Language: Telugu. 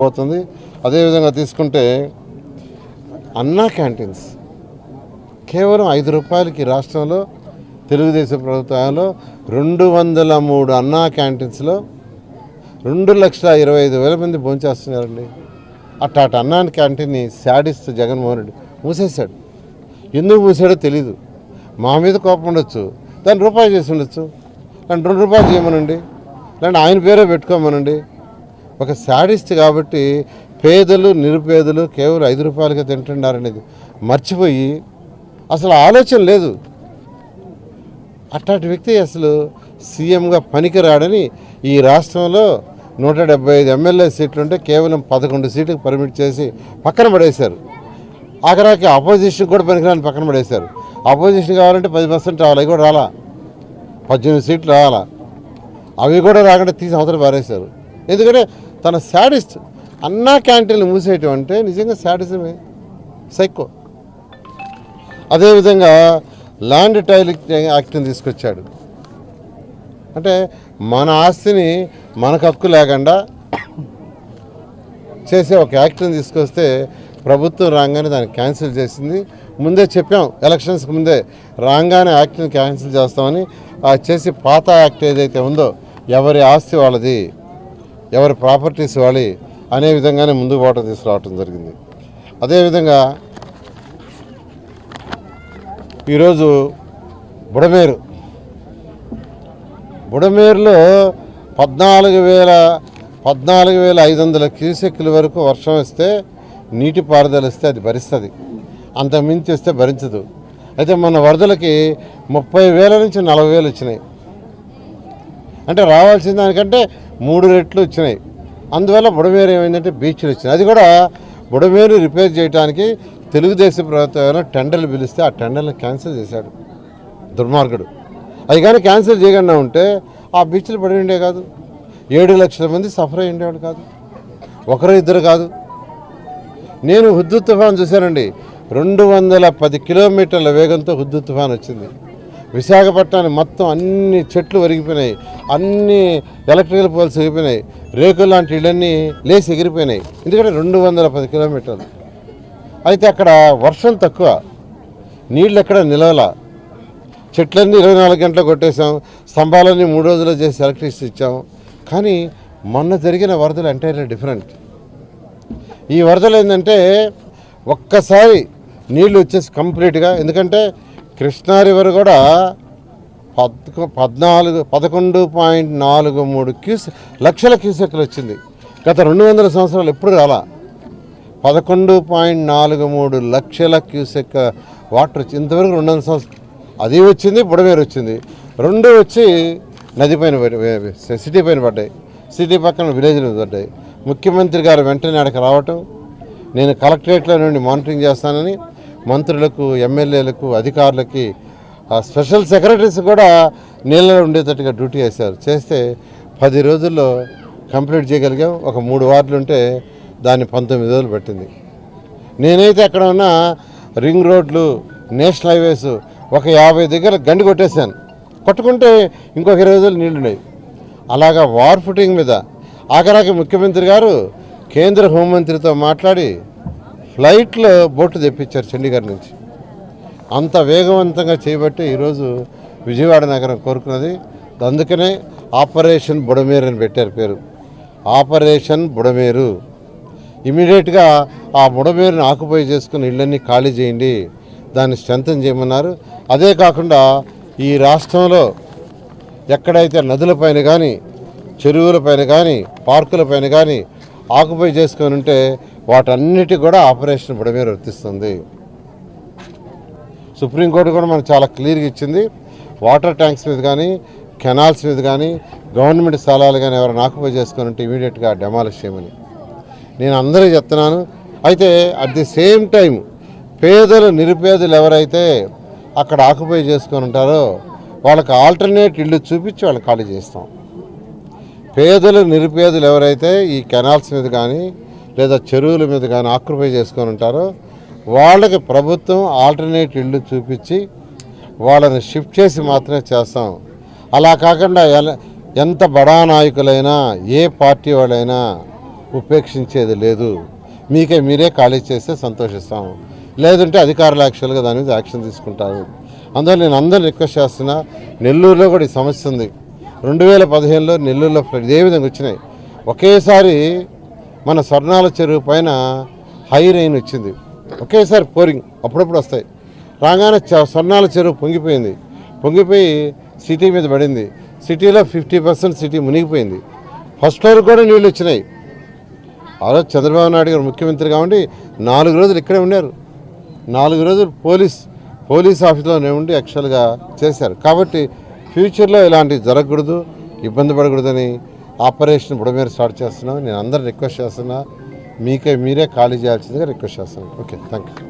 పోతుంది. అదేవిధంగా తీసుకుంటే అన్నా క్యాంటీన్స్ కేవలం 5 రూపాయలకి రాష్ట్రంలో తెలుగుదేశం ప్రభుత్వంలో 203 అన్నా క్యాంటీన్స్లో 2,25,000 మంది భోంచేస్తున్నారండి. అట్టాటి అన్నా క్యాంటీన్ని శాడిస్ట్ జగన్మోహన్ రెడ్డి మూసేశాడు. ఎందుకు మూసాడో తెలీదు. మా మీద కోపం ఉండొచ్చు, దాన్ని రూపాయి చేసి ఉండొచ్చు, దాన్ని 2 రూపాయలు చేయమనండి, లేదంటే ఆయన పేరే పెట్టుకోమనండి. ఒక శాడిస్ట్ కాబట్టి పేదలు నిరుపేదలు కేవలం 5 రూపాయలకే తింటున్నారనేది మర్చిపోయి అసలు ఆలోచన లేదు. అట్లాంటి వ్యక్తి అసలు సీఎంగా పనికిరాడని ఈ రాష్ట్రంలో 175 ఎమ్మెల్యే సీట్లుంటే కేవలం 11 సీట్లకు పర్మిట్ చేసి పక్కన పడేశారు. ఆఖరాకి అపోజిషన్ కూడా పనికిరాని పక్కన పడేశారు. అపోజిషన్ కావాలంటే 10% రావాలి, అవి కూడా రాలా. 18 సీట్లు రావాలా, అవి కూడా రాకుండా తీసి అవతల పారేశారు. ఎందుకంటే తన శాడిస్ట్ అన్నా క్యాంటీన్లు మూసేయటం అంటే నిజంగా శాడిజమే, సైకో. అదేవిధంగా ల్యాండ్ టైలింగ్ యాక్ట్ని తీసుకొచ్చాడు. అంటే మన ఆస్తిని మనకు హక్కు లేకుండా చేసే ఒక యాక్ట్ని తీసుకొస్తే ప్రభుత్వం రాగానే దాన్ని క్యాన్సిల్ చేసింది. ముందే చెప్పాం, ఎలక్షన్స్కి ముందే రాగానే యాక్ట్ని క్యాన్సిల్ చేస్తామని. చేసి పాత యాక్ట్ ఏదైతే ఉందో ఎవరి ఆస్తి వాళ్ళది, ఎవరి ప్రాపర్టీస్ వాళ్ళి అనే విధంగానే ముందుకు పోవటం తీసుకురావటం జరిగింది. అదేవిధంగా ఈరోజు బుడమేరులో 14,500 క్యూసెక్కుల వరకు వర్షం వస్తే నీటిపారుదల ఇస్తే అది భరిస్తుంది, అంత మించి వస్తే భరించదు. అయితే మన వరదలకి 30,000 నుంచి 40,000 వచ్చినాయి. అంటే రావాల్సిన దానికంటే 3 రెట్లు వచ్చినాయి. అందువల్ల బుడమేరు ఏమైందంటే బీచ్లు వచ్చినాయి. అది కూడా బుడమేరు రిపేర్ చేయడానికి తెలుగుదేశం ప్రభుత్వం టెండర్లు పిలిస్తే ఆ టెండర్లను క్యాన్సిల్ చేశాడు దుర్మార్గుడు. అది కానీ క్యాన్సిల్ చేయకుండా ఉంటే ఆ బీచ్లు పడి ఉండే కాదు, 7 లక్షల మంది సఫర్ అయి ఉండేవాడు కాదు, 1-2 కాదు. నేను హుద్దు తుఫాన్ చూశానండి. 210 కిలోమీటర్ల వేగంతో హుద్దు తుఫాన్ వచ్చింది. విశాఖపట్నాన్ని మొత్తం అన్ని చెట్లు ఒరిగిపోయినాయి, అన్ని ఎలక్ట్రికల్ పోల్స్ ఎగిపోయినాయి, రేకులు లాంటి ఇళ్ళన్నీ లేచి ఎగిరిపోయినాయి. ఎందుకంటే 210 కిలోమీటర్లు. అయితే అక్కడ వర్షం తక్కువ, నీళ్ళు ఎక్కడ నిలవల, చెట్లన్నీ 24 గంటలు కొట్టేసాం, స్తంభాలన్నీ 3 రోజుల్లో చేసి ఎలక్ట్రిసిటీ ఇచ్చాం. కానీ మొన్న జరిగిన వరదలు ఎంటైర్లీ డిఫరెంట్. ఈ వరదలు ఏంటంటే ఒక్కసారి నీళ్ళు వచ్చేసి కంప్లీట్గా, ఎందుకంటే కృష్ణా రివర్ కూడా 11.43 లక్షల క్యూసెక్లు వచ్చింది. గత 200 సంవత్సరాలు ఎప్పుడు రాలా. 11.43 లక్షల క్యూసెక్ వాటర్ వచ్చి ఇంతవరకు 200 సంవత్సరాలు అది వచ్చింది. బుడమేరు వచ్చింది, 2 వచ్చి నది పైన సిటీ పైన పడ్డాయి, సిటీ పక్కన విలేజ్లు పడ్డాయి. ముఖ్యమంత్రి గారు వెంటనే అక్కడికి రావటం, నేను కలెక్టరేట్లో నుండి మానిటరింగ్ చేస్తానని మంత్రులకు, ఎమ్మెల్యేలకు, అధికారులకి, స్పెషల్ సెక్రటరీస్ కూడా నీళ్ళలో ఉండేటట్టుగా డ్యూటీ చేస్తే 10 రోజుల్లో కంప్లీట్ చేయగలిగాం. ఒక 3 వార్డులు ఉంటే దాన్ని 19 రోజులు పట్టింది. నేనైతే అక్కడ ఉన్న రింగ్ రోడ్లు, నేషనల్ హైవేస్ ఒక 50 దగ్గర గండి కొట్టేశాను. కొట్టుకుంటే ఇంకొక 20 రోజులు నీళ్లున్నాయి. అలాగా వార్ ఫుటింగ్ మీద ఆఖరాకి ముఖ్యమంత్రి గారు కేంద్ర హోంమంత్రితో మాట్లాడి ఫ్లైట్లో బోట్లు తెప్పించారు చండీగఢ్ నుంచి. అంత వేగవంతంగా చేయబట్టి ఈరోజు విజయవాడ నగరం కోరుకున్నది. అందుకనే ఆపరేషన్ బుడమేరు అని పెట్టారు పేరు, ఆపరేషన్ బుడమేరు. ఇమీడియట్గా ఆ బుడమేరుని ఆక్యుపై చేసుకుని ఇళ్ళన్నీ ఖాళీ చేయండి, దాన్ని స్ట్రెంథన్ చేయమన్నారు. అదే కాకుండా ఈ రాష్ట్రంలో ఎక్కడైతే నదులపైన కానీ, చెరువులపైన కానీ, పార్కులపైన కానీ ఆక్యుపై చేసుకొని ఉంటే వాటన్నిటికి కూడా ఆపరేషన్ బుడమేరు వర్తిస్తుంది. సుప్రీంకోర్టు కూడా మనకు చాలా క్లియర్గా ఇచ్చింది. వాటర్ ట్యాంక్స్ మీద కానీ, కెనాల్స్ మీద కానీ, గవర్నమెంట్ స్థలాలు కానీ ఎవరైనా ఆక్యుపై చేసుకొని ఉంటే ఇమీడియట్గా డెమాలిష్ చేయమని నేను అందరికీ చెప్తున్నాను. అయితే అట్ ది సేమ్ టైం పేదలు నిరుపేదలు ఎవరైతే అక్కడ ఆక్యుపై చేసుకొని ఉంటారో వాళ్ళకి ఆల్టర్నేట్ ఇల్లు చూపించి వాళ్ళని ఖాళీ చేస్తాం. పేదలు నిరుపేదలు ఎవరైతే ఈ కెనాల్స్ మీద కానీ లేదా చెరువుల మీద కానీ ఆక్యుపై చేసుకొని ఉంటారో వాళ్ళకి ప్రభుత్వం ఆల్టర్నేట్ ఇల్లు చూపించి వాళ్ళని షిఫ్ట్ చేసి మాత్రమే చేస్తాం. అలా కాకుండా ఎంత బడా నాయకులైనా, ఏ పార్టీ వాళ్ళైనా ఉపేక్షించేది లేదు. మీకే మీరే ఖాళీ చేస్తే సంతోషిస్తాము, లేదంటే అధికారులు యాక్చువల్గా దాని మీద యాక్షన్ తీసుకుంటారు. అందువల్ల నేను అందరిని రిక్వెస్ట్ చేస్తున్నా, నెల్లూరులో కూడా ఈ సమస్య ఉంది. 2015లో నెల్లూరులో ఫ్లడ్ ఇదే విధంగా వచ్చినాయి. ఒకేసారి మన స్వర్ణాల చెరువు పైన హై రెయిన్ వచ్చింది, ఒకేసారి పోరింగ్ అప్పుడప్పుడు వస్తాయి. రాగానే స్వర్ణాల చెరువు పొంగిపోయి సిటీ మీద పడింది. సిటీలో 50% సిటీ మునిగిపోయింది. ఫస్ట్ ఫ్లోర్ కూడా నీళ్ళు వచ్చినాయి. ఆ రోజు చంద్రబాబు నాయుడు గారు ముఖ్యమంత్రి కాబట్టి 4 రోజులు ఇక్కడే ఉన్నారు. 4 రోజులు పోలీస్ ఆఫీస్లోనే ఉండి యాక్చువల్గా చేశారు. కాబట్టి ఫ్యూచర్లో ఇలాంటివి జరగకూడదు, ఇబ్బంది పడకూడదని ఆపరేషన్ బుడమేరు స్టార్ట్ చేస్తున్నాం. నేను అందరూ రిక్వెస్ట్ చేస్తున్నా, మీరే ఖాళీ చేయాల్సిందిగా రిక్వెస్ట్ చేస్తున్నాను. Okay, thank you.